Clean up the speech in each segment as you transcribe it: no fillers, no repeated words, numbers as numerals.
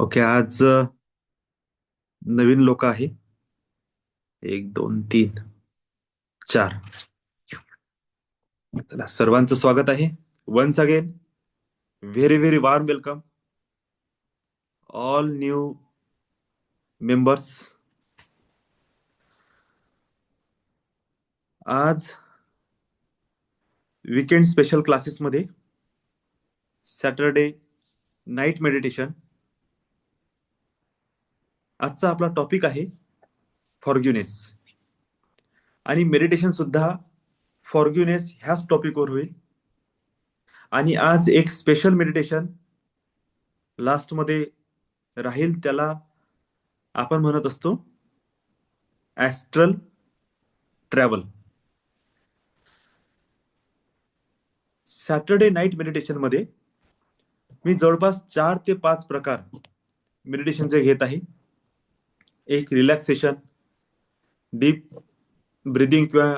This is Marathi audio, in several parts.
ओके. आज नवीन लोक आहे. एक, दोन, तीन, चार. चला, सर्वांचं स्वागत आहे. Once again very very warm welcome all new members. आज वीकेंड स्पेशल क्लासेसमध्ये सॅटरडे नाईट मेडिटेशन. आजचा आपला टॉपिक आहे फॉर्ग्युनेस, आणि मेडिटेशन सुद्धा फॉर्ग्युनेस ह्याच टॉपिकवर होईल. आणि आज एक स्पेशल मेडिटेशन लास्टमध्ये राहील, त्याला आपण म्हणत असतो astral travel. Saturday night meditation मध्ये मी जवळपास 4 ते 5 प्रकार मेडिटेशनचे घेत आहे. एक रिलॅक्सेशन, डीप ब्रिदिंग किंवा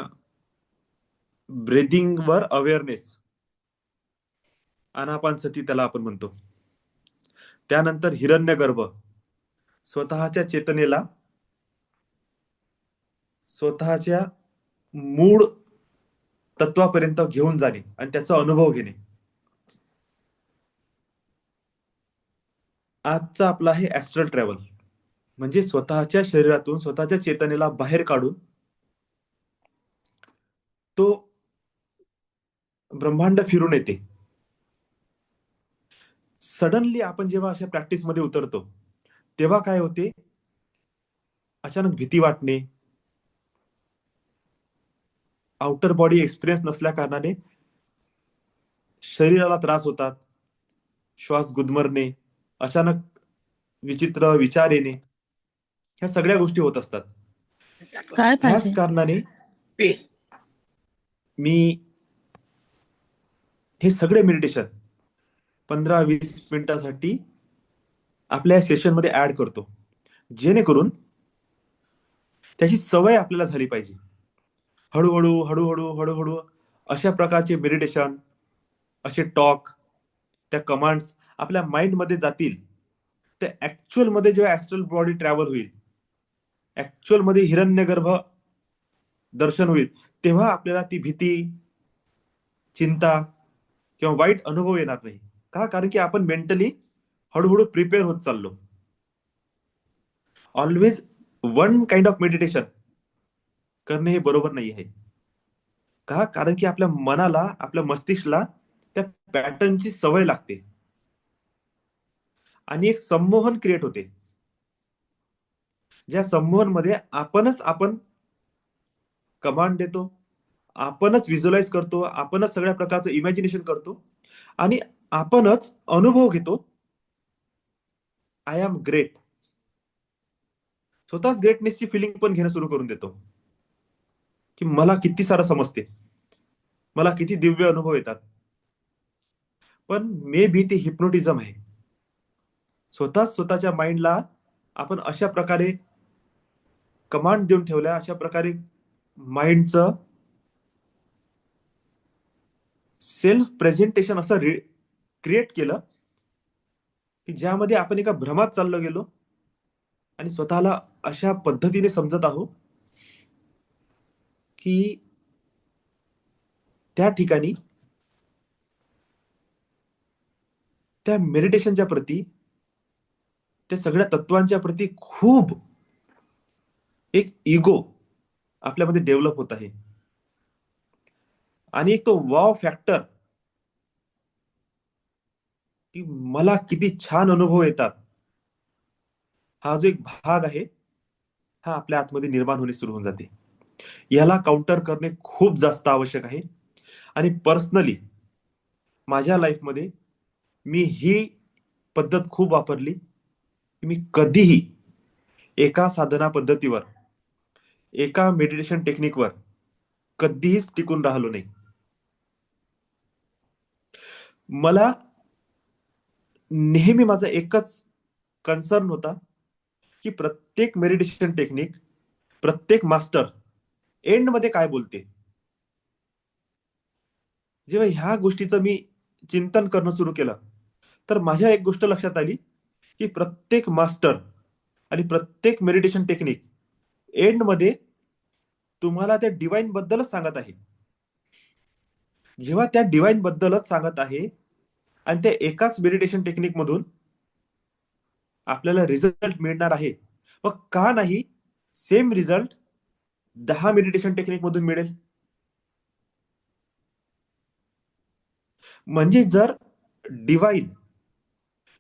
ब्रिदिंगवर अवेअरनेस, आनापानसती त्याला आपण म्हणतो. त्यानंतर हिरण्यगर्भ, स्वतःच्या चेतनेला स्वतःच्या मूळ तत्वापर्यंत घेऊन जाणे आणि त्याचा अनुभव घेणे. आजचा आपला आहे ॲस्ट्रल ट्रॅव्हल, म्हणजे स्वतःच्या शरीरातून स्वतःच्या चेतनेला बाहेर काढून तो ब्रह्मांड फिरून येते. सडनली आपण जेव्हा अशा प्रॅक्टिसमध्ये उतरतो तेव्हा काय होते, अचानक भीती वाटणे, आउटर बॉडी एक्सपिरियन्स नसल्या कारणाने शरीराला त्रास होतात, श्वास गुदमरणे, अचानक विचित्र विचार येणे, ह्या सगळ्या गोष्टी होत असतात. काय ह्याच पाहिजे? कारणाने मी हे सगळे मेडिटेशन 15-20 मिनिटांसाठी आपल्या सेशन मध्ये ऍड करतो, जेणेकरून त्याची सवय आपल्याला झाली पाहिजे. हळूहळू हळूहळू हळूहळू अशा प्रकारचे मेडिटेशन, असे टॉक, त्या कमांड्स आपल्या माइंड मध्ये जातील. ते ऍक्च्युअल मध्ये जेव्हा ऍस्ट्रल बॉडी ट्रॅव्हल होईल, ऍक्च्युअल मध्ये हिरण्यगर्भ दर्शन होईल, तेव्हा आपल्याला ती भीती, चिंता किंवा वाईट अनुभव येणार नाही. का? कारण की आपण मेंटली हळूहळू प्रिपेअर होत चाललो. Always one kind of meditation करणे हे बरोबर नाही आहे. का? कारण की आपल्या मनाला, आपल्या मस्तिष्कला त्या पॅटर्नची सवय लागते आणि एक संमोहन क्रिएट होते, ज्या संमोहन मध्ये आपण कमांड देतो, आपणच व्हिज्युअलाइज करतो, आपणच सगळ्या प्रकारचं इमॅजिनेशन करतो आणि आपणच अनुभव घेतो. I am great. स्वतःच ग्रेटनेसची फिलिंग पण घेणं सुरू करून देतो, की मला किती सारं समजते, मला किती दिव्य अनुभव येतात. पण मे बी ते हिप्नोटिझम आहे. स्वतःच स्वतःच्या माइंडला आपण अशा प्रकारे कमांड देऊन ठेवल्या, अशा प्रकारे माइंडचं सेल्फ प्रेझेंटेशन असं क्रिएट केलं, की ज्यामध्ये आपण एका भ्रमात चाललो गेलो आणि स्वतःला अशा पद्धतीने समजत आहोत की त्या ठिकाणी त्या मेडिटेशनच्या प्रती, त्या सगळ्या तत्वांच्या प्रती खूप एक इगो आपल्यामध्ये डेव्हलप होत आहे. आणि एक तो वॉव फॅक्टर, की मला किती छान अनुभव येतात, हा जो एक भाग आहे, हा आपल्या आतमध्ये निर्माण होणे सुरू होऊन जाते. याला काउंटर करणे खूप जास्त आवश्यक आहे. आणि पर्सनली माझ्या लाईफमध्ये मी ही पद्धत खूप वापरली. मी कधीही एका साधना पद्धतीवर, एका मेडिटेशन टेक्निकवर कधीच टिकून राहिलो नाही. मला नेहमी माझा एकच कन्सर्न होता, की प्रत्येक मेडिटेशन टेक्निक, प्रत्येक मास्टर एंड मध्ये काय बोलते. जेव्हा ह्या गोष्टीचं मी चिंतन करणं सुरू केलं, तर माझ्या एक गोष्ट लक्षात आली, की प्रत्येक मास्टर आणि प्रत्येक मेडिटेशन टेक्निक एंड मध्ये तुम्हाला त्या डिवाइन बद्दलच सांगत आहे. जेव्हा त्या डिवाइन बद्दलच सांगत आहे आणि त्या एकाच मेडिटेशन टेक्निक मधून आपल्याला रिझल्ट मिळणार आहे, मग का नाही सेम रिझल्ट 10 मेडिटेशन टेक्निक मधून मिळेल? म्हणजे जर डिवाइन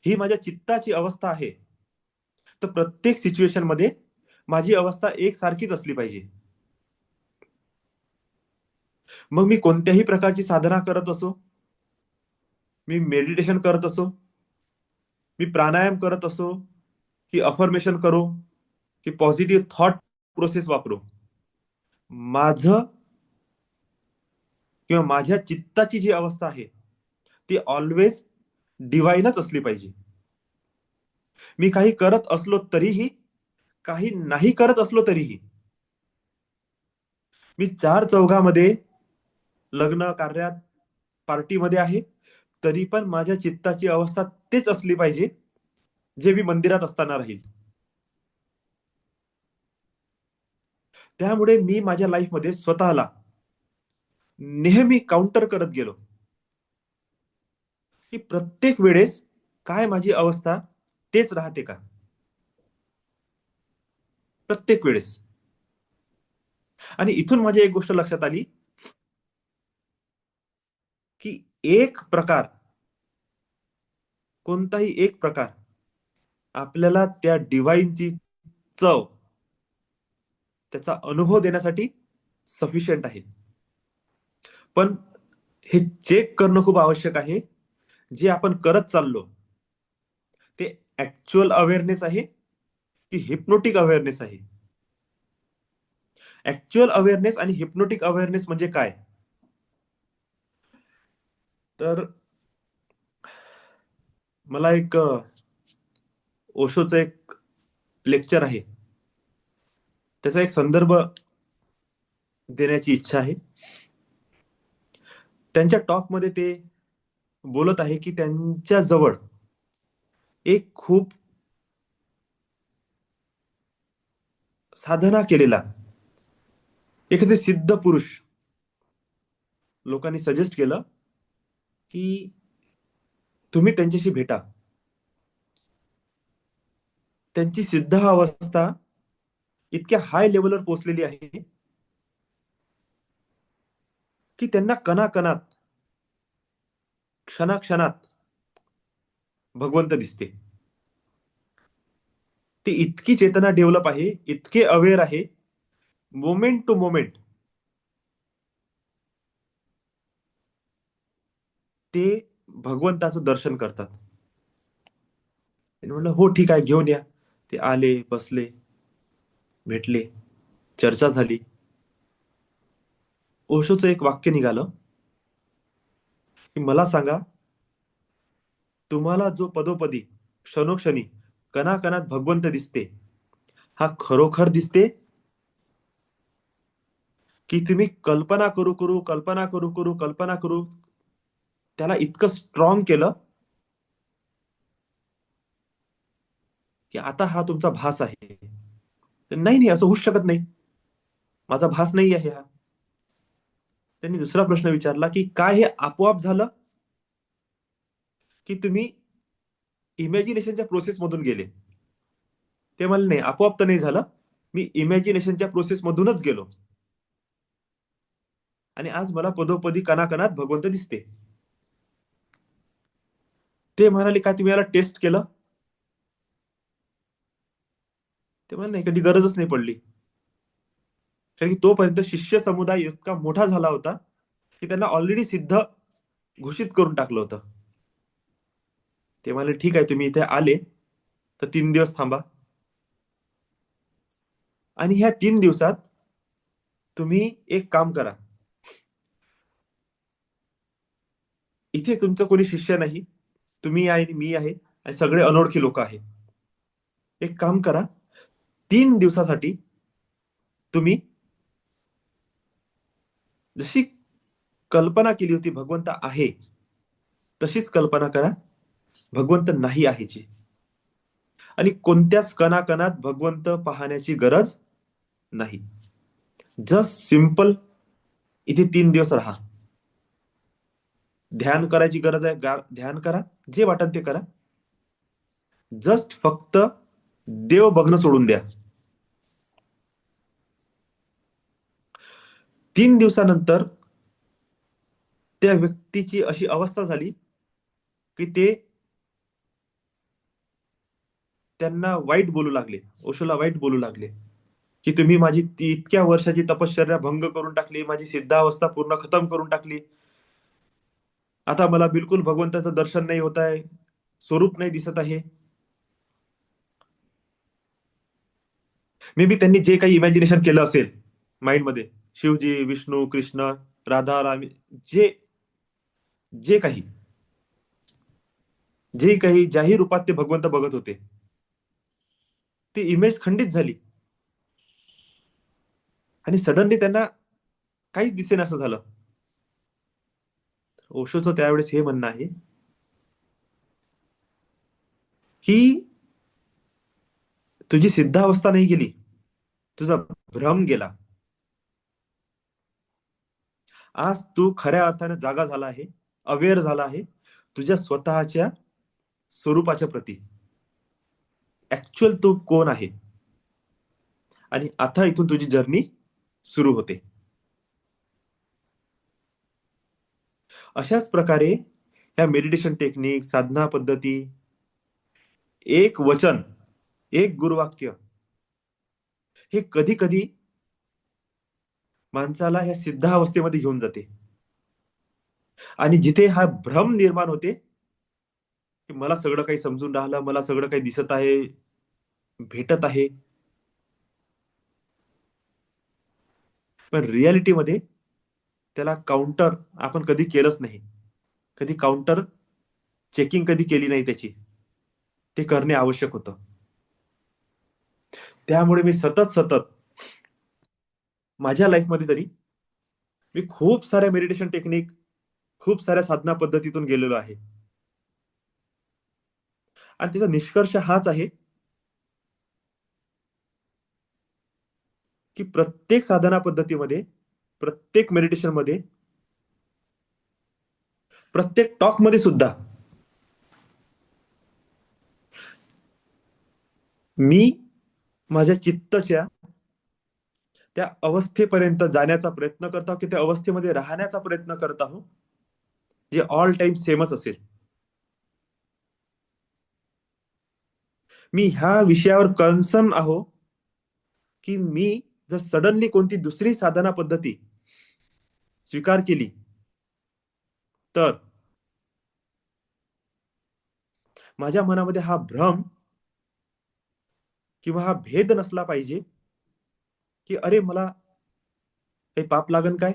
ही माझ्या चित्ताची अवस्था आहे, तर प्रत्येक सिच्युएशन मध्ये माझी अवस्था एकसारखीच असली पाहिजे. मग मी कोणत्याही प्रकारची साधना करत असो, मी मेडिटेशन करत असो, मी प्राणायाम करत असो, की अफर्मेशन करो, की पॉझिटिव्ह थॉट प्रोसेस वापरू, माझं किंवा माझ्या चित्ताची जी अवस्था आहे ती ऑलवेज डिवाइनच असली पाहिजे. मी काही करत असलो तरीही, काही नाही करत असलो तरीही, मी चार चौघामध्ये, लग्न कार्यात, पार्टीमध्ये आहे, तरी पण माझ्या चित्ताची अवस्था तेच असली पाहिजे जे मी मंदिरात असताना राहील. त्यामुळे मी माझ्या लाईफमध्ये स्वतःला नेहमी काउंटर करत गेलो, की प्रत्येक वेळेस काय माझी अवस्था तेच राहते का? प्रत्येक वेळेस. आणि इथून माझ्या एक गोष्ट लक्षात आली, की एक प्रकार, कोणताही एक प्रकार आपल्याला त्या डिवाइनची चव, त्याचा अनुभव देण्यासाठी सफिशियंट आहे. पण हे चेक करणं खूप आवश्यक आहे, जे आपण करत चाललो ते ऍक्च्युअल अवेअरनेस आहे की हिप्नोटिक अवेअरनेस आहे. ऍक्च्युअल अवेअरनेस आणि हिप्नोटिक अवेअरनेस म्हणजे काय? तर मला एक ओशोचं एक लेक्चर आहे, त्याचा एक संदर्भ देण्याची इच्छा आहे. त्यांच्या टॉकमध्ये ते बोलत आहे की त्यांच्या जवळ एक खूप साधना केलेला एक असे सिद्ध पुरुष, लोकांनी सजेस्ट केलं की तुम्ही त्यांच्याशी भेटा. त्यांची सिद्ध अवस्था इतक्या हाय लेवलवर पोहोचलेली आहे की त्यांना कणाकणात, क्षणाक्षणात भगवंत दिसते. ती इतकी चेतना डेव्हलप आहे, इतके अवेअर आहे, मोमेंट टू मोमेंट ते भगवंताचं दर्शन करतात. म्हणलं हो ठीक आहे, घेऊन या. ते आले, बसले, भेटले, चर्चा झाली. ओशोचं एक वाक्य निघालं की मला सांगा, तुम्हाला जो पदोपदी, क्षणोक्षणी, कणाकणात भगवंत दिसते, हा खरोखर दिसते की तुम्ही कल्पना करू करू, कल्पना करू करू, कल्पना करू त्याला इतकं स्ट्रॉंग केलं की आता हा तुमचा भास आहे? नाही नाही, असं होऊच शकत नाही, माझा भास नाही आहे हा. त्यांनी दुसरा प्रश्न विचारला की काय हे आपोआप झालं की तुम्ही इमॅजिनेशनच्या प्रोसेस मधून गेले? ते म्हणले नाही, आपोआप तर नाही झालं, मी इमॅजिनेशनच्या प्रोसेस मधूनच गेलो आणि आज मला पदोपदी कणाकणात भगवंत दिसते. ते म्हणाले काय तुम्ही याला टेस्ट केलं? ते म्हणाले नाही, कधी गरजच नाही पडली. कारण की तोपर्यंत शिष्य समुदाय इतका मोठा झाला होता की त्यांना ऑलरेडी सिद्ध घोषित करून टाकलं होतं. ते म्हणाले ठीक आहे, तुम्ही इथे आले तर 3 दिवस थांबा आणि ह्या 3 दिवसात तुम्ही एक काम करा. इथे तुमचं कोणी शिष्य नाही, तुम्ही आहे, मी आहे आणि सगळे अनोळखी लोक आहे. एक काम करा, 3 दिवसासाठी तुम्ही जशी कल्पना केली होती भगवंत आहे, तशीच कल्पना करा भगवंत नाही आहेची. आणि कोणत्याच कणाकणात भगवंत पाहण्याची गरज नाही. जस्ट सिंपल इथे 3 दिवस राहा. ध्यान करायची गरज आहे, ध्यान करा, जे वाटत ते करा. जस्ट फक्त देव बघणं सोडून द्या. 3 दिवसानंतर त्या व्यक्तीची अशी अवस्था झाली की ते त्यांना वाईट बोलू लागले, ओशोला वाईट बोलू लागले, की तुम्ही माझी इतक्या वर्षाची तपश्चर्या भंग करून टाकली, माझी सिद्धावस्था पूर्ण खतम करून टाकली. आता मला बिलकुल भगवंताचं दर्शन नाही होत आहे, स्वरूप नाही दिसत आहे. मे बी त्यांनी जे काही इमॅजिनेशन केलं असेल माइंडमध्ये, शिवजी, विष्णू, कृष्ण, राधा, रामी, जे जे काही जे काही ज्याही रूपात ते भगवंत बघत होते, ती इमेज खंडित झाली. आणि सडनली त्यांना काहीच दिसेन असं झालं. ओशोचं त्यावेळेस हे म्हणणं आहे की तुझी सिद्धावस्था नाही गेली, तुझा भ्रम गेला. आज तू खऱ्या अर्थाने जागा झाला आहे, अवेअर झाला आहे तुझ्या स्वतःच्या स्वरूपाच्या प्रती. ऍक्च्युअल तू कोण आहे. आणि आता इथून तुझी जर्नी सुरू होते. अशाच प्रकारे ह्या मेडिटेशन टेक्निक, साधना पद्धती, एक वचन, एक गुरुवाक्य, हे कधी कधी माणसाला ह्या सिद्धावस्थेमध्ये घेऊन जाते. आणि जिथे हा भ्रम निर्माण होते की मला सगळं काही समजून राहिलं, मला सगळं काही दिसत आहे, भेटत आहे, पण रियालिटीमध्ये त्याला काउंटर आपण कधी केलंच नाही. कधी काउंटर चेकिंग कधी केली नाही त्याची. ते करणे आवश्यक होतं. त्यामुळे मी सतत सतत माझ्या लाईफमध्ये तरी मी खूप साऱ्या मेडिटेशन टेक्निक, खूप साऱ्या साधना पद्धतीतून गेलेलो आहे. आणि त्याचा निष्कर्ष हाच आहे की प्रत्येक साधना पद्धतीमध्ये, प्रत्येक मेडिटेशन मध्ये, प्रत्येक टॉक मध्ये सुद्धा मी माझ्या चित्तच्या त्या अवस्थेपर्यंत जाण्याचा प्रयत्न करत आहो, की त्या अवस्थेमध्ये राहण्याचा प्रयत्न करत आहो, जे ऑल टाइम सेमच असेल. मी ह्या विषयावर कन्सर्न आहो की मी जर सडनली कोणती दुसरी साधना पद्धती स्वीकार केली तर माझ्या मनामध्ये हा भ्रम किंवा हा भेद नसला पाहिजे की अरे मला काही पाप लागन काय,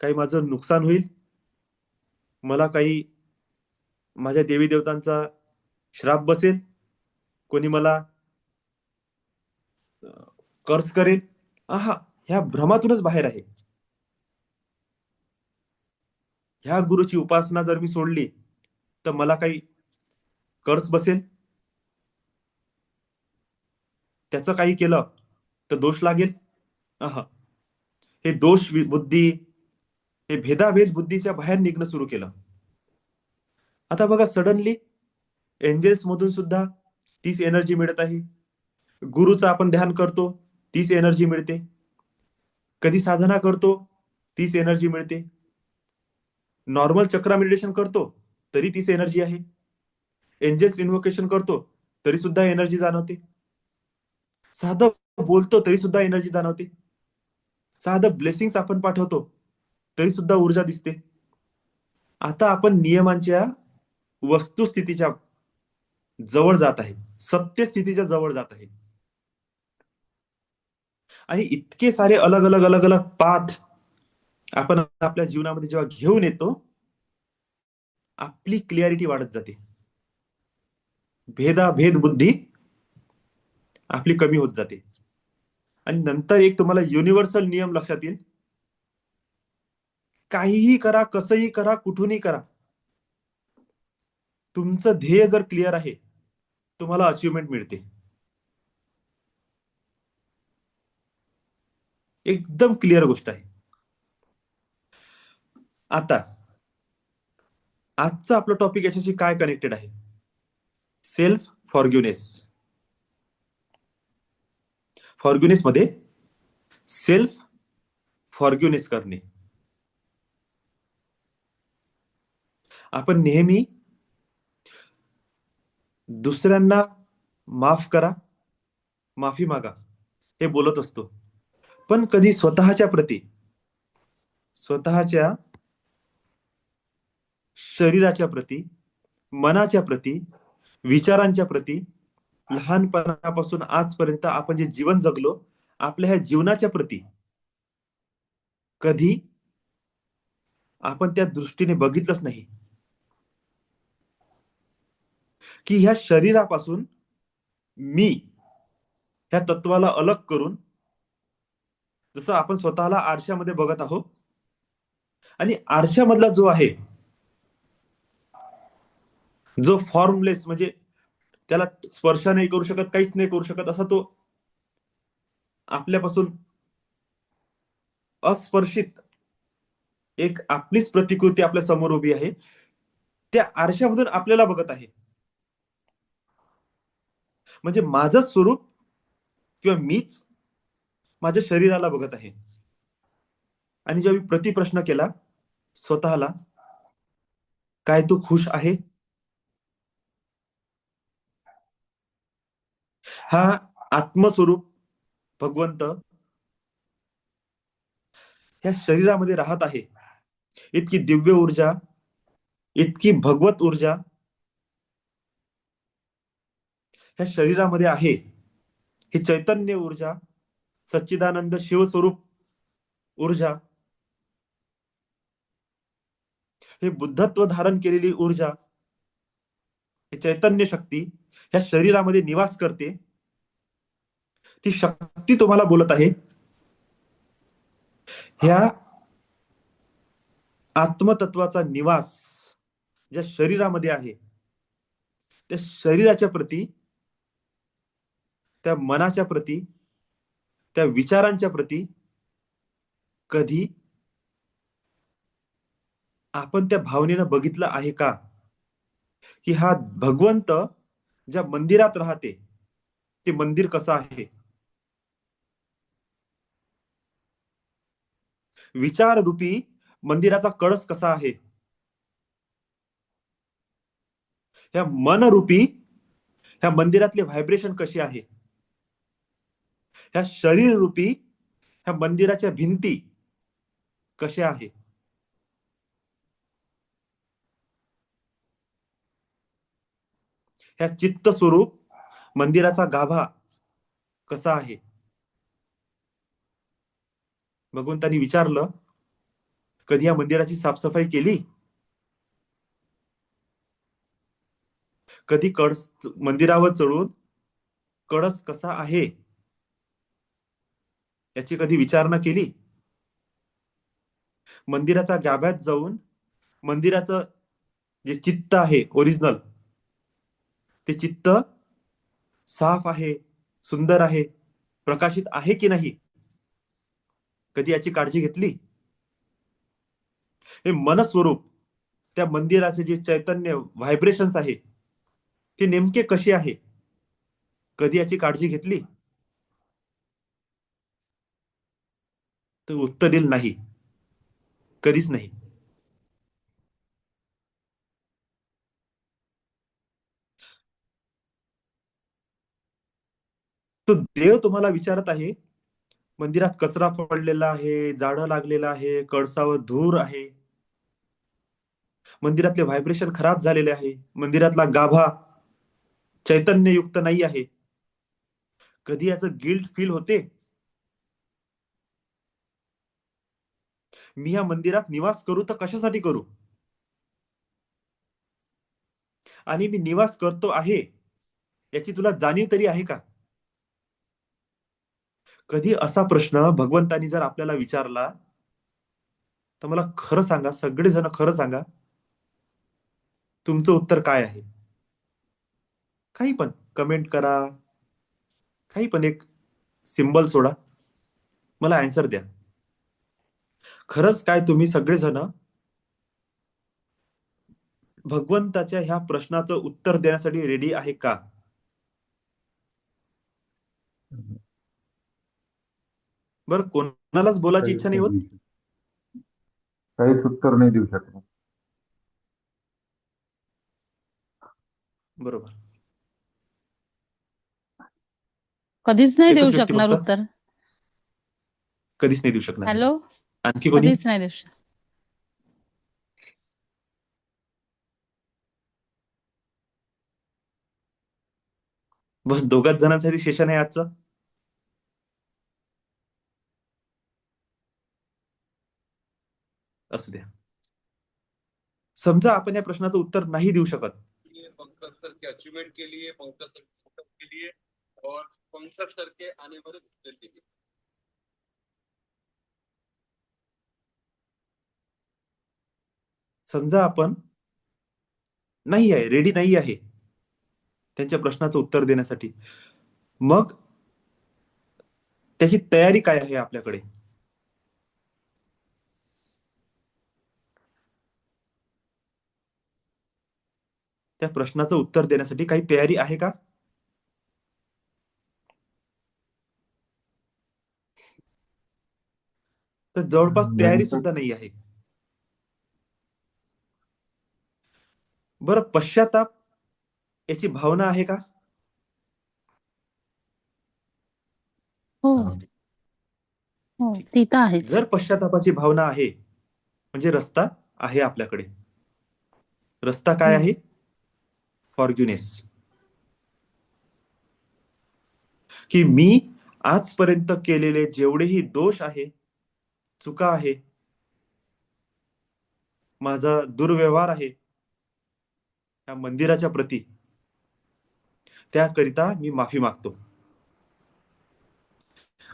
काही माझं नुकसान होईल, मला काही माझ्या देवी देवतांचा श्राप बसेल, कोणी मला कर्स करेल. आहा, ह्या भ्रमातूनच बाहेर आहे. ह्या गुरुची उपासना जर मी सोडली तर मला काही कर्स बसेल, त्याचं काही केलं तर दोष लागेल. आहा, हे दोष बुद्धी, हे भेदाभेद बुद्धीच्या बाहेर निघणं सुरू केलं. आता बघा सडनली एंजेल्स मधून सुद्धा तीच एनर्जी मिळत आहे. गुरुचं आपण ध्यान करतो, तीच एनर्जी मिळते. कधी साधना करतो, तीच एनर्जी मिळते. नॉर्मल चक्रा मेडिटेशन करतो तरी तीच एनर्जी आहे. एंजेल्स इन्व्होकेशन करतो तरी सुद्धा एनर्जी जाणवते. साधं बोलतो तरी सुद्धा एनर्जी जाणवते. साधं ब्लेसिंग्स आपण पाठवतो तरी सुद्धा ऊर्जा दिसते. आता आपण नियमांच्या वस्तुस्थितीच्या जवळ जात आहे, सत्यस्थितीच्या जवळ जात आहे. आणि इतके सारे अलग अलग अलग अलग पाथ आपण आपल्या जीवनामध्ये जेव्हा घेऊन येतो, आपली क्लिअरिटी वाढत जाते. भेदाभेद बुद्धी आपली कमी होत जाते. आणि नंतर एक तुम्हाला युनिव्हर्सल नियम लक्षात येईल, काहीही करा, कसंही करा, कुठूनही करा, तुमचं ध्येय जर क्लिअर आहे तुम्हाला अचिव्हमेंट मिळते. एकदम क्लिअर गोष्ट आहे. आता आजचा आपलं टॉपिक याच्याशी काय कनेक्टेड आहे? सेल्फ फॉरग्युनेस. फॉरग्युनेस मध्ये सेल्फ फॉरग्युनेस करणे. आपण नेहमी दुसऱ्यांना माफ करा, माफी मागा हे बोलत असतो. पण कधी स्वतःच्या प्रती, स्वतःच्या शरीराच्या प्रती, मनाच्या प्रती, विचारांच्या प्रती, लहानपणापासून आजपर्यंत आपण जे जीवन जगलो, आपल्या ह्या जीवनाच्या प्रती कधी आपण त्या दृष्टीने बघितलंच नाही की ह्या शरीरापासून मी ह्या तत्वाला अलग करून, जसं आपण स्वतःला आरशामध्ये बघत आहोत आणि आरशामधला जो आहे, जो फॉर्मलेस, म्हणजे त्याला स्पर्श नाही करू शकत, काहीच नाही करू शकत, असा तो आपल्यापासून अस्पर्शित एक आपलीच प्रतिकृती आपल्या समोर उभी आहे. त्या आरशामधून आपल्याला बघत आहे. म्हणजे माझंच स्वरूप किंवा मीच माझ्या शरीराला बघत आहे. आणि जेव्हा मी प्रतिप्रश्न केला स्वतःला, काय तू खुश आहे? हा आत्मस्वरूप भगवंत ह्या शरीरामध्ये राहत आहे. इतकी दिव्य ऊर्जा, इतकी भगवत ऊर्जा ह्या शरीरामध्ये आहे. ही चैतन्य ऊर्जा, सच्चिदानंद शिवस्वरूप ऊर्जा, हे बुद्धत्व धारण केलेली ऊर्जा, हे चैतन्य शक्ती ह्या शरीरामध्ये निवास करते. ती शक्ती तुम्हाला बोलत आहे, ह्या आत्मतत्वाचा निवास ज्या शरीरामध्ये आहे, त्या शरीराच्या प्रती, त्या मनाच्या प्रती, त्या विचारांच्या प्रती कधी आपण त्या भावनेनं बघितलं आहे का? की हा भगवंत ज्या मंदिरात राहते, ते मंदिर कसं आहे? विचार रूपी मंदिराचा कळस कसा आहे? ह्या मनरूपी ह्या मंदिरातले व्हायब्रेशन कशी आहे? ह्या शरीर रूपी ह्या मंदिराच्या भिंती कशा आहे? ह्या चित्त स्वरूप मंदिराचा गाभा कसा आहे? भगवंतानी विचारलं, कधी या मंदिराची साफसफाई केली? कधी कळस मंदिरावर चढून कळस कसा आहे याची कधी विचारणा केली? मंदिराच्या गाभ्यात जाऊन मंदिराचं जे चित्त आहे ओरिजिनल, ते चित्त साफ आहे, सुंदर आहे, प्रकाशित आहे की नाही, कधी याची काळजी घेतली? हे मनस्वरूप त्या मंदिराचे जे चैतन्य व्हायब्रेशन्स आहे, ते नेमके कसे आहे, कधी याची काळजी घेतली? तर उत्तर येईल नाही, कधीच नाही. तो देव तुम्हाला विचारत आहे, मंदिरात कचरा पडलेला आहे, झाडं लागलेलं आहे, कळसावर धूर आहे, मंदिरातले व्हायब्रेशन खराब झालेले आहे, मंदिरातला गाभा चैतन्ययुक्त नाही आहे, कधी याचं गिल्ट फील होते? मी या मंदिरात निवास करू तर कशासाठी करू, आणि मी निवास करतो आहे याची तुला जाणीव तरी आहे का? कधी असा प्रश्न भगवंतानी जर आपल्याला विचारला, तर मला खरं सांगा, सगळेजण खरं सांगा, तुमचं उत्तर काय आहे? काही पण. कमेंट करा, काही पण एक सिम्बल सोडा, मला आन्सर द्या. खरंच काय तुम्ही सगळेजण भगवंताच्या ह्या प्रश्नाचं उत्तर देण्यासाठी रेडी आहे का? बरं, कोणालाच बोलायची काहीच इच्छा नाही नाही होत? देऊ शकत. काहीच उत्तर नाही देऊ शकत. बरोबर. कधीच नाही देऊ एकच व्यक्ती शकणार फक्त उत्तर. कधीच नाही देऊ शकणार आहे. हॅलो, आणखी कोणी? कधीच नाही देऊ शकणार. बस दोघाच जणांसाठी सेशन आहे आजचं. असू द्या. समजा आपण या प्रश्नाचं उत्तर नाही देऊ शकत, पंकज सर के अचीवमेंट के लिए, पंकज सर के लिए और पंकज सर के आने वाले फ्यूचर के लिए. समजा आपण नाही आहे, रेडी नाही आहे त्यांच्या प्रश्नाचं उत्तर देण्यासाठी, मग त्याची तयारी काय आहे आपल्याकडे? त्या प्रश्नाचं उत्तर देण्यासाठी काही तयारी आहे का? तर जवळपास तयारी नेमकं सुद्धा नाही आहे. बरं, पश्चाताप याची भावना आहे का? हो हा. हो, ती तर आहेच. जर पश्चातापाची भावना आहे, म्हणजे रस्ता आहे आपल्याकडे. रस्ता काय हो. आहे? फॉर्ग्युनेस. की मी आजपर्यंत केलेले जेवढेही दोष आहे, चुका आहे, माझा दुर्व्यवहार आहे या मंदिराच्या प्रती, त्याकरिता मी माफी मागतो.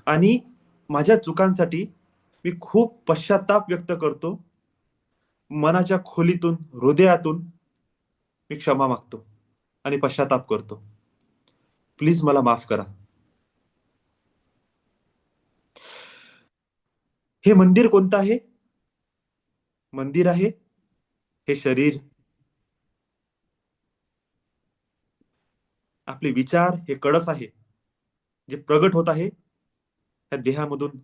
आणि माझ्या चुकांसाठी मी खूप पश्चाताप व्यक्त करतो. मनाच्या खोलीतून, हृदयातून मी क्षमा मागतो आणि पश्चाताप करतो. प्लीज मला माफ करा. हे मंदिर कोणतं आहे? मंदिर आहे हे शरीर, आपले विचार हे कळस आहे जे प्रगट होत आहे त्या देहामधून.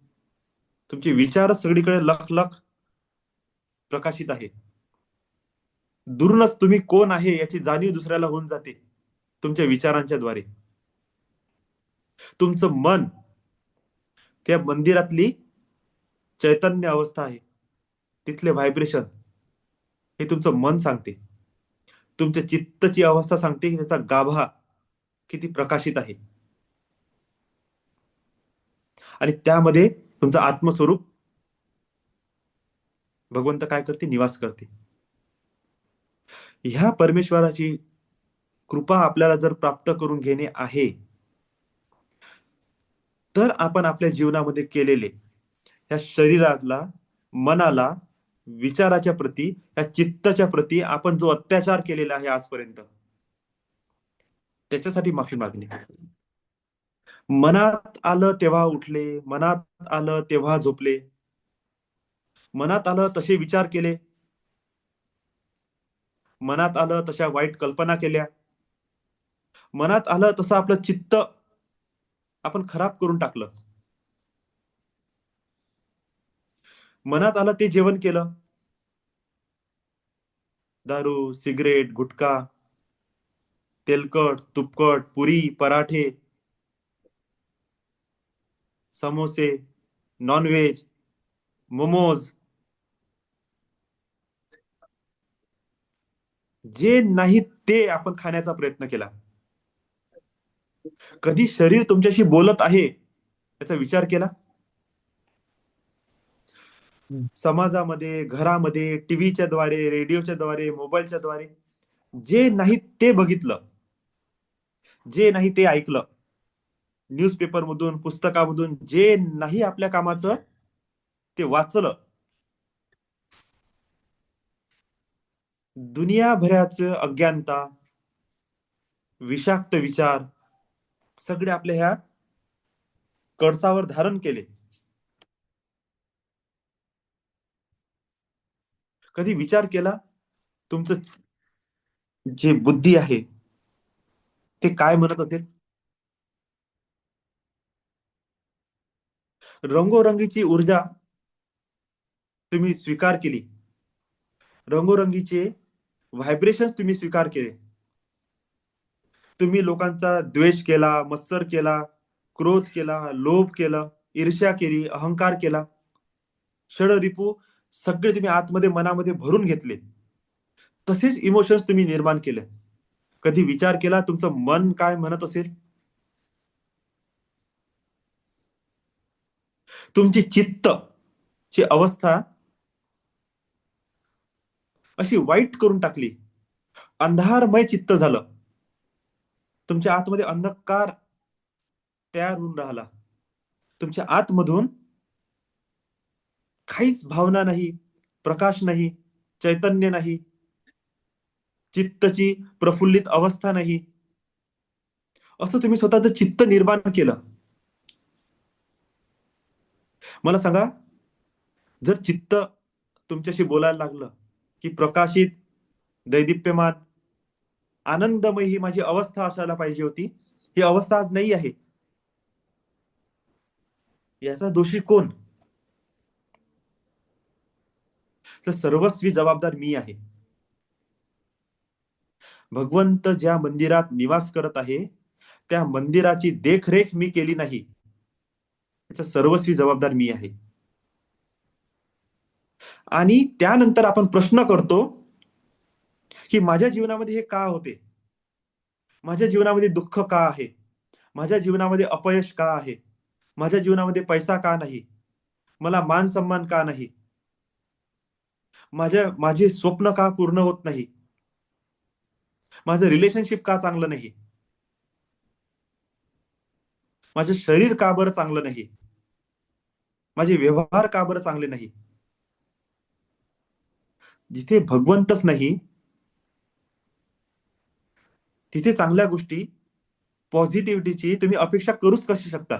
तुमचे विचार सगळीकडे लख लख प्रकाशित आहे. दुरूनच तुम्ही कोण आहे याची जाणीव दुसऱ्याला होऊन जाते तुमच्या विचारांच्या द्वारे. तुमचं मन त्या मंदिरातली चैतन्य अवस्था आहे, तिथले व्हायब्रेशन हे तुमचं मन सांगते. तुमच्या चित्तची अवस्था सांगते की त्याचा गाभा किती प्रकाशित आहे. आणि त्यामध्ये तुमचं आत्मस्वरूप भगवंत काय करते? निवास करते. ह्या परमेश्वराची कृपा आपल्याला जर प्राप्त करून घेणे आहे, तर आपण आपल्या जीवनामध्ये केलेले या शरीराला, मनाला, विचाराच्या प्रती, या चित्ताच्या प्रती आपण जो अत्याचार केलेला आहे आजपर्यंत, त्याच्यासाठी माफी मागणे. मनात आलं तेव्हा उठले, मनात आलं तेव्हा झोपले, मनात आलं तसे विचार केले, मनात आलं तशा वाईट कल्पना केल्या, मनात आलं तसं आपलं चित्त आपण खराब करून टाकलं, मनात आलं ते जेवण केलं. दारू, सिगरेट, गुटखा, तेलकट, तुपकट, पुरी, पराठे, समोसे, नॉनव्हेज, मोमोज, जे नाही ते आपण खाण्याचा प्रयत्न केला. कधी शरीर तुमच्याशी बोलत आहे याचा विचार केला? समाजामध्ये, घरामध्ये, टीव्हीच्या द्वारे, रेडिओच्या द्वारे, मोबाईलच्या द्वारे जे नाही ते बघितलं, जे नाही ते ऐकलं, न्यूजपेपर मधून, पुस्तकामधून जे नाही आपल्या कामाचं ते वाचलं, दुनियाभराचं अज्ञानता, विषाक्त विचार सगळे आपल्या ह्या कळसावर धारण केले. कधी विचार केला तुमचं जे बुद्धी आहे ते काय म्हणत असेल? रंगोरंगीची ऊर्जा तुम्ही स्वीकार केली, रंगोरंगीचे व्हायब्रेशन्स तुम्ही स्वीकार केले. तुम्ही लोकांचा द्वेष केला, मत्सर केला, क्रोध केला, लोभ केला, ईर्ष्या केली, अहंकार केला, षडरिपू सगळे तुम्ही आतमध्ये मनामध्ये भरून घेतले. तसेच इमोशन्स तुम्ही निर्माण केले. कधी विचार केला तुमचं मन काय म्हणत असेल? तुमची चित्त ची अवस्था अशी वाईट करून टाकली, अंधारमय चित्त झालं. तुमच्या आतमध्ये अंधकार तयार होऊन राहिला. तुमच्या आतमधून काहीच भावना नाही, प्रकाश नाही, चैतन्य नाही, चित्तची प्रफुल्लित अवस्था नाही. असं तुम्ही स्वतःचं चित्त निर्माण केलं. मला सांगा, जर चित्त तुमच्याशी बोलायला लागलं की प्रकाशित, दैदिप्यमान, आनंदमय ही माझी अवस्था असायला पाहिजे होती, ही अवस्था आज नाही आहे, याचा दोषी कोण? तर सर्वस्वी जबाबदार मी आहे. भगवंत ज्या मंदिरात निवास करत आहे त्या मंदिराची देखरेख मी केली नाही, त्याचा सर्वस्वी जबाबदार मी आहे. आणि त्यानंतर आपण प्रश्न करतो की माझ्या जीवनामध्ये हे का होते, माझ्या जीवनामध्ये दुःख का आहे, माझ्या जीवनामध्ये अपयश का आहे, माझ्या जीवनामध्ये पैसा का नाही, मला मान सन्मान का नाही, माझे स्वप्न का पूर्ण होत नाही, माझं रिलेशनशिप का चांगलं नाही, माझं शरीर का बरं चांगलं नाही, माझे व्यवहार का बरं चांगले नाही. जिथे भगवंतच नाही तिथे चांगल्या गोष्टी, पॉझिटिव्हिटीची तुम्ही अपेक्षा करूच कशी शकता?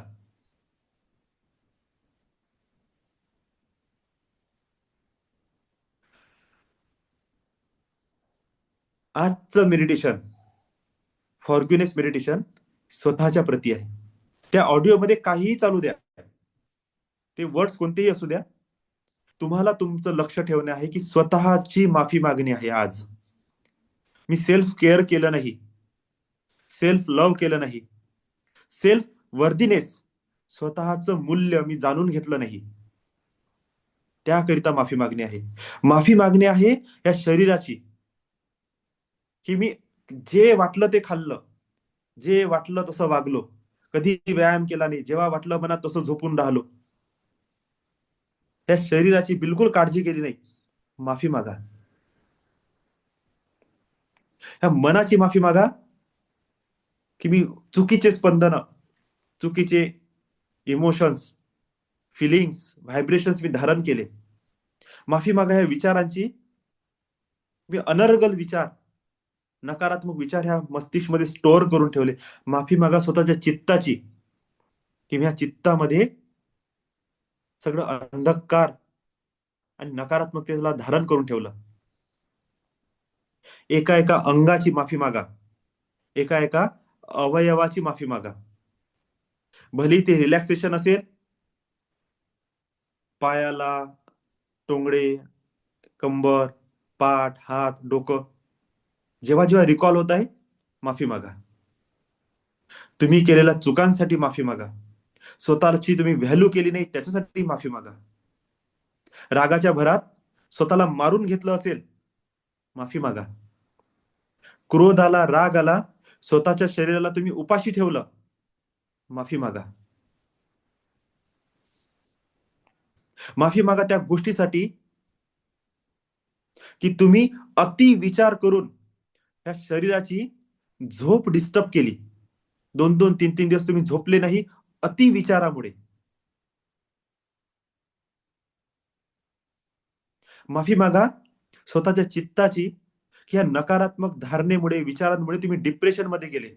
आजचं मेडिटेशन, फॉरग्युनेस मेडिटेशन, स्वतःच्या प्रती आहे. त्या ऑडिओमध्ये काहीही चालू द्या, ते वर्ड्स कोणतेही असू द्या, तुम्हाला तुमचं लक्ष ठेवणे आहे की स्वतःची माफी मागणी आहे. आज मी सेल्फ केअर केलं नाही, सेल्फ लव्ह केलं नाही, सेल्फ वर्दीनेस, स्वतःचं मूल्य मी जाणून घेतलं नाही, त्याकरिता माफी मागणी आहे. माफी मागणी आहे या शरीराची, की मी जे वाटलं ते खाल्लं, जे वाटलं तसं वागलो, कधी व्यायाम केला नाही, जेव्हा वाटलं मनात तसं झोपून राहिलो, त्या शरीराची बिलकुल काळजी केली नाही. माफी मागा. ह्या मनाची माफी मागा की मी चुकीचे स्पंदन, चुकीचे इमोशन्स, फिलिंग्स, व्हायब्रेशन्स मी धारण केले. माफी मागा ह्या विचारांची, मी अनर्गल विचार, नकारात्मक विचार ह्या मस्तिष्क मध्ये स्टोअर करून ठेवले. माफी मागा स्वतःच्या चित्ताची, की ह्या चित्तामध्ये सगळं अंधकार आणि नकारात्मकतेला धारण करून ठेवलं. एका एका अंगाची माफी मागा, एका एका अवयवाची माफी मागा. भली ते रिलॅक्सेशन असेल, पायाला, टोंगडे, कंबर, पाठ, हात, डोकं, जेव्हा जेव्हा रिकॉल होत आहे माफी मागा. तुम्ही केलेल्या चुकांसाठी माफी मागा. स्वतःची तुम्ही व्हॅल्यू केली नाही त्याच्यासाठी माफी मागा. रागाच्या भरात स्वतःला मारून घेतलं असेल, माफी मागा. क्रोध आला, राग आला, स्वतःच्या शरीराला तुम्ही उपाशी ठेवलं, माफी मागा. माफी मागा त्या गोष्टीसाठी की तुम्ही अति विचार करून या शरीराची झोप डिस्टर्ब केली. 2-2, 3-3 दिवस तुम्ही झोपले नाही अति विचारामुळे. माफी मागा स्वतःच्या चित्ताची की या नकारात्मक धारणेमुळे, विचारांमुळे तुम्ही डिप्रेशन मध्ये गेले,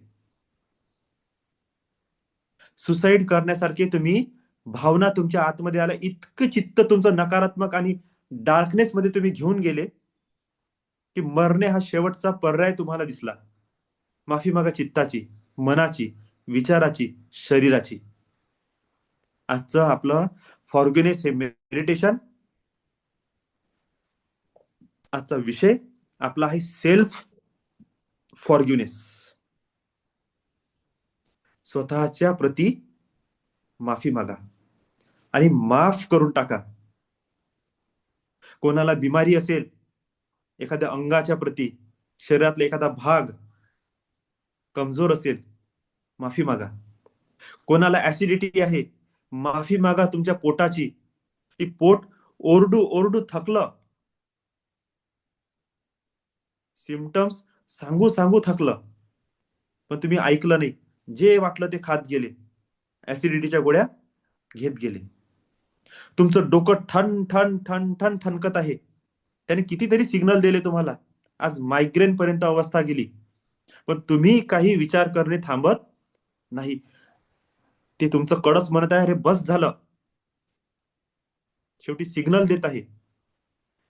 सुसाईड करण्यासारखे तुम्ही भावना तुमच्या आतमध्ये आल्या, इतकं चित्त तुमचं नकारात्मक आणि डार्कनेस मध्ये तुम्ही घेऊन गेले की मरणे हा शेवटचा पर्याय तुम्हाला दिसला. माफी मागा चित्ताची, मनाची, विचाराची, शरीराची. आजचं आपलं फॉरगिवनेस हे मेडिटेशन, आजचा विषय आपला आहे सेल्फ फॉरगिवनेस. स्वतःच्या प्रती माफी मागा आणि माफ करून टाका. कोणाला बिमारी असेल, एखाद्या अंगाच्या प्रती, शरीरातला एखादा भाग कमजोर असेल, माफी मागा. कोणाला ऍसिडिटी आहे, माफी मागा तुमच्या पोटाची. ती पोट ओरडू ओरडू थकलं, सिम्पटम्स सांगू सांगू थकलं, पण तुम्ही ऐकलं नाही, जे वाटलं ते खात गेले, ऍसिडिटीच्या गोळ्या घेत गेले. तुमचं डोकं ठण ठण ठण ठण ठणकत आहे, त्याने कितीतरी सिग्नल दिले तुम्हाला, आज मायग्रेन पर्यंत अवस्था गेली, पण तुम्ही काही विचार करणे थांबत नाही. ते तुमचं कडस म्हणत आहे, अरे बस झालं. शेवटी सिग्नल देत आहे.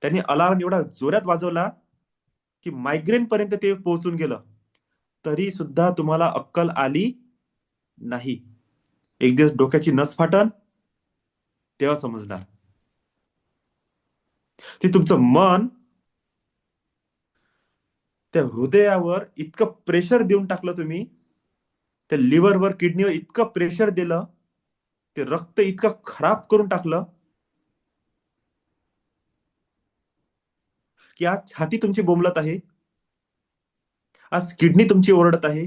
त्यांनी अलार्म एवढा जोरात वाजवला की मायग्रेन पर्यंत ते पोहोचून गेलं, तरी सुद्धा तुम्हाला अक्कल आली नाही. एक दिवस डोक्याची नस फाटन, तेव्हा समजणार. ते तुमचं मन त्या हृदयावर इतकं प्रेशर देऊन टाकलं तुम्ही, त्या लिव्हरवर, किडनीवर इतकं प्रेशर दिलं, ते रक्त इतकं खराब करून टाकलं की आज छाती तुमची बोंबलत आहे, आज किडनी तुमची ओरडत आहे,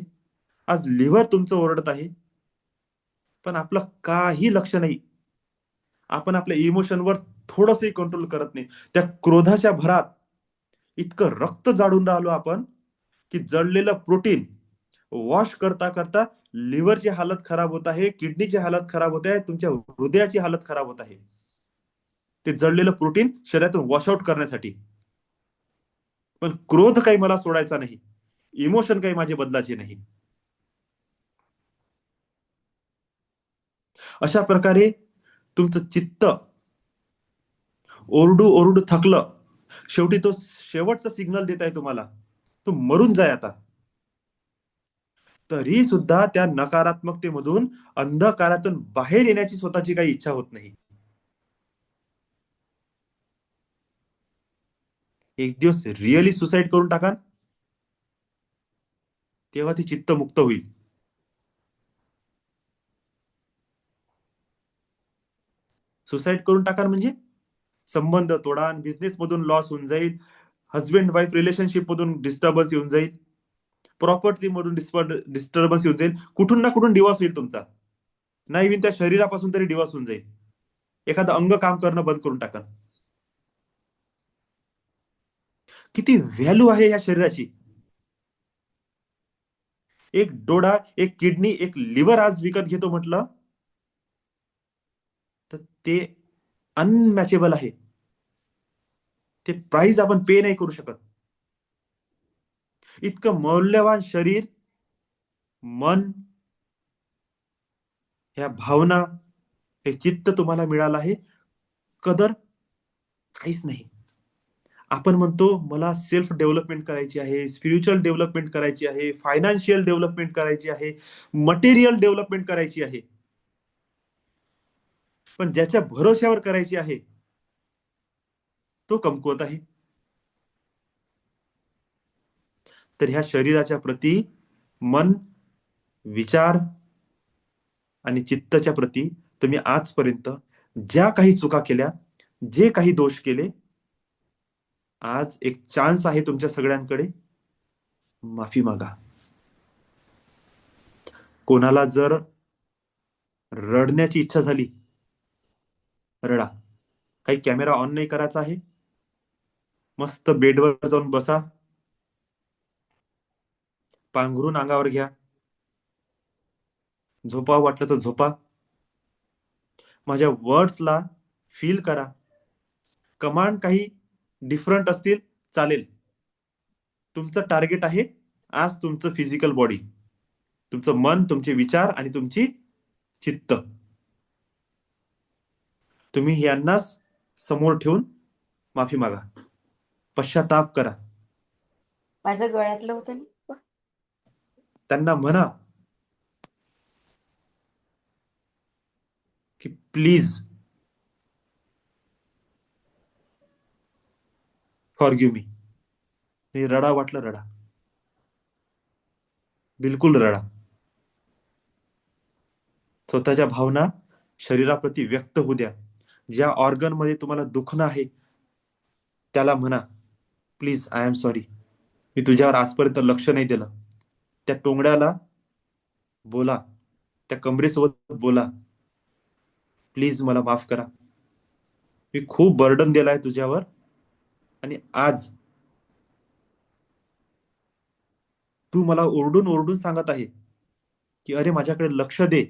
आज लिव्हर तुमचं ओरडत आहे, पण आपलं काही लक्ष नाही. आपण आपल्या इमोशनवर थोडंसंही कंट्रोल करत नाही. त्या क्रोधाच्या भरात इतकं रक्त जाळून राहिलो आपण की जळलेलं प्रोटीन वॉश करता करता लिव्हरची हालत खराब होत आहे, किडनीची हालत खराब होत आहे, तुमच्या हृदयाची हालत खराब होत आहे. ते जळलेलं प्रोटीन शरीरातून वॉशआउट करण्यासाठी. पण क्रोध काही मला सोडायचा नाही, इमोशन काही माझे बदलाचे नाही. अशा प्रकारे तुमचं चित्त ओरडू ओरडू थकलं, शेवटी तो शेवटचा सिग्नल देत आहे तुम्हाला, तू मरून जाय आता. तरी सुद्धा त्या नकारात्मकतेमधून, अंधकारातून बाहेर येण्याची स्वतःची काही इच्छा होत नाही. एक दिवस रिअली सुसाईड करून टाका, तेव्हा ती चित्त मुक्त होईल. सुसाईड करून टाका म्हणजे संबंध तोडा, बिझनेस मधून लॉस होऊन जाईल, हस्बंड वाईफ रिलेशनशिप मधून डिस्टर्बन्स येऊन जाईल, प्रॉपर्टी मधून डिस्टर्बन्स येऊन जाईल, कुठून ना कुठून डिवॉर्स होईल तुमचा. नाही विन त्या शरीरापासून तरी डिवॉर्स होऊन जाईल. एखादं अंग काम करणं बंद करून टाका. किती व्हॅल्यू आहे या शरीराची. एक डोळा, एक किडनी, एक लिव्हर आज विकत घेतो म्हटलं तर ते अनमॅचेबल आहे. ते प्राइस आपण पे नाही करू शकत. इतकं मौल्यवान शरीर, मन, ह्या भावना, हे चित्त तुम्हाला मिळालं आहे, कदर काहीच नाही. आपण म्हणतो मला सेल्फ डेव्हलपमेंट करायची आहे, स्पिरिच्युअल डेव्हलपमेंट करायची आहे, फायनान्शियल डेव्हलपमेंट करायची आहे, मटेरियल डेव्हलपमेंट करायची आहे, पण ज्याच्या भरोश्यावर करायची आहे तो कमकुवत आहे. तर ह्या शरीराच्या प्रती, मन, विचार आणि चित्ताच्या प्रती तुम्ही आजपर्यंत ज्या काही चुका केल्या, जे काही दोष केले, आज एक चान्स आहे तुमच्या सगळ्यांकडे, माफी मागा. कोणाला जर रडण्याची इच्छा झाली, रडा. काही कॅमेरा ऑन नाही करायचा आहे. मस्त बेडवर जाऊन बसा, पांघरून अंगावर घ्या, झोपा वाटलं तर झोपा. माझ्या वर्ड्सला फील करा. कमांड काही डिफरंट असतील चालेल, तुमचं टार्गेट आहे आज तुमचं फिजिकल बॉडी, तुमचं मन, तुमचे विचार आणि तुमची चित्त. तुम्ही यांनाच समोर ठेवून माफी मागा, पश्चाताप करा. माझं गळ्यातलं होतं ना. त्यांना म्हणा की प्लीज फॉरगिव्ह मी. आणि रडा वाटलं रडा, बिलकुल रडा. स्वतःच्या भावना शरीराप्रती व्यक्त होऊ द्या. ज्या ऑर्गन मध्ये तुम्हाला दुखणं आहे त्याला म्हणा, प्लीज आय एम सॉरी, मी तुझ्यावर आजपर्यंत लक्ष नाही दिलं. त्या टोंगड्याला बोला, त्या कमरेसोबत बोला, प्लीज मला माफ करा, मी खूप बर्डन दिलाय तुझ्यावर आणि आज तू मला ओरडून ओरडून सांगत आहे की अरे माझ्याकडे लक्ष दे,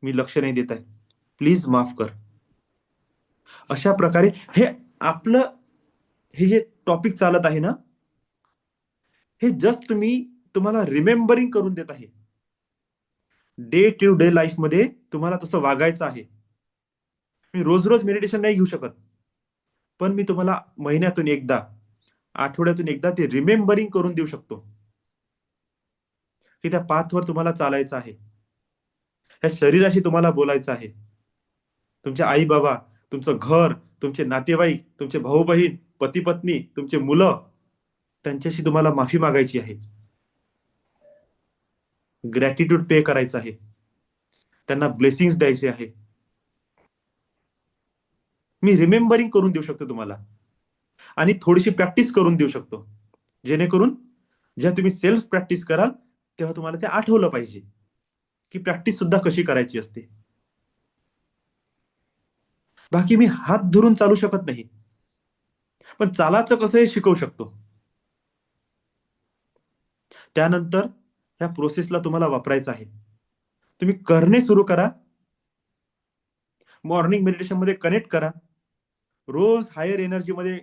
मी लक्ष नाही देत आहे, प्लीज माफ कर. अशा प्रकारे हे आपलं हे जे टॉपिक चालत आहे ना, हे जस्ट मी तुम्हाला रिमेंबरिंग करून देत आहे. डे टू डे लाईफ मध्ये तुम्हाला तसं वागायचं आहे. मी रोज रोज मेडिटेशन नाही घेऊ शकत, पण मी तुम्हाला महिन्यातून एकदा, आठवड्यातून एकदा ते रिमेंबरिंग करून देऊ शकतो की त्या पाथवर तुम्हाला चालायचं आहे, ह्या शरीराशी तुम्हाला बोलायचं आहे. तुमचे आई बाबा, तुमचं घर, तुमचे नातेवाईक, तुमचे भाऊ बहीण, पती पत्नी, तुमचे मुलं, त्यांच्याशी तुम्हाला माफी मागायची आहे, ग्रॅटिट्यूड पे करायचं आहे, त्यांना ब्लेसिंग्स द्यायचे आहे. मी रिमेंबरिंग करून देऊ शकतो तुम्हाला आणि थोडीशी प्रॅक्टिस करून देऊ शकतो, जेणेकरून जेव्हा तुम्ही सेल्फ प्रॅक्टिस कराल तेव्हा तुम्हाला ते आठवलं पाहिजे की प्रॅक्टिस सुद्धा कशी करायची असते. बाकी मी हात धरून चालू शकत नाही, पण चालायचं कसं हे शिकवू शकतो. त्यानंतर ह्या प्रोसेसला तुम्हाला वापरायचं आहे. तुम्ही करणे सुरू करा, मॉर्निंग मेडिटेशन मध्ये कनेक्ट करा, रोज हायर एनर्जी मध्ये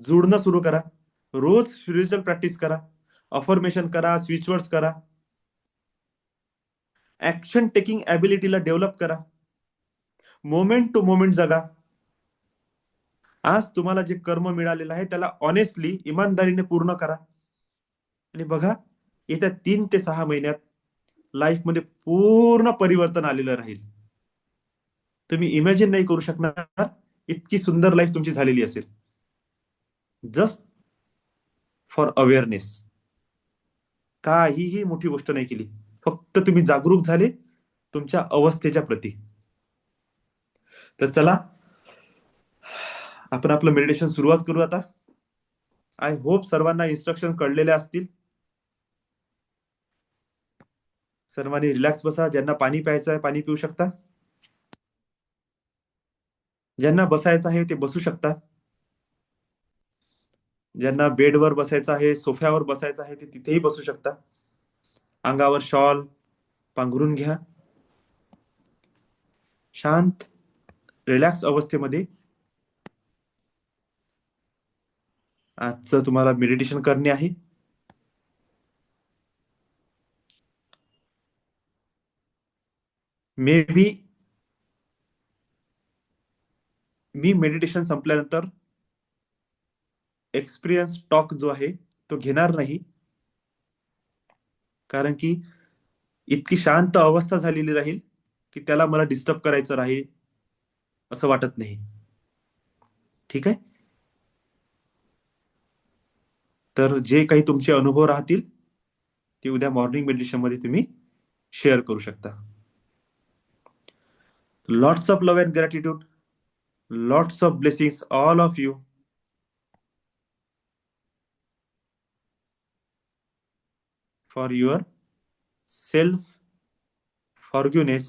जुडणं सुरू करा, रोज स्पिरिच्युअल प्रॅक्टिस करा, अफर्मेशन करा, स्विच वर्ड्स करा, ऍक्शन टेकिंग ऍबिलिटीला डेव्हलप करा, मोमेंट टू मोमेंट जगा. आज तुम्हाला जे कर्म मिळालेलं आहे त्याला ऑनेस्टली, इमानदारीने पूर्ण करा आणि बघा येत्या 3 ते 6 महिन्यात लाईफ मध्ये पूर्ण परिवर्तन आलेलं राहील. तुम्ही इमॅजिन नाही करू शकणार इतकी सुंदर लाईफ तुमची झालेली असेल, जस्ट फॉर अवेअरनेस. काहीही मोठी गोष्ट नाही केली, फक्त तुम्ही जागरूक झाले तुमच्या अवस्थेच्या प्रती. तर चला आपण आपलं मेडिटेशन सुरुवात करू आता. आय होप सर्वांना इन्स्ट्रक्शन कळलेले असतील. सर्वांनी रिलॅक्स बसा. ज्यांना पाणी प्यायचं आहे पाणी पिऊ शकता, ज्यांना बसायचं आहे ते बसू शकता, ज्यांना बेडवर बसायचं आहे, सोफ्यावर बसायचं आहे ते तिथेही बसू शकता. अंगावर शॉल पांघरून घ्या. शांत रिलॅक्स अवस्थेमध्ये आजचं तुम्हाला मेडिटेशन करणे आहे. मे बी मी मेडिटेशन संपल्यानंतर एक्सपिरियन्स टॉक जो आहे तो घेणार नाही, कारण की इतकी शांत अवस्था झालेली राहील की त्याला मला डिस्टर्ब करायचं राहील असं वाटत नाही. ठीक आहे, तर जे काही तुमचे अनुभव राहतील ते उद्या मॉर्निंग मेडिटेशन मध्ये तुम्ही शेअर करू शकता. Lots of love and gratitude, lots of blessings all of you. For your self forgiveness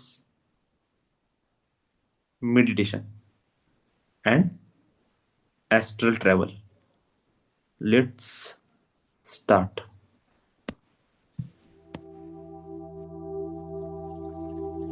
meditation and astral travel. Let's start.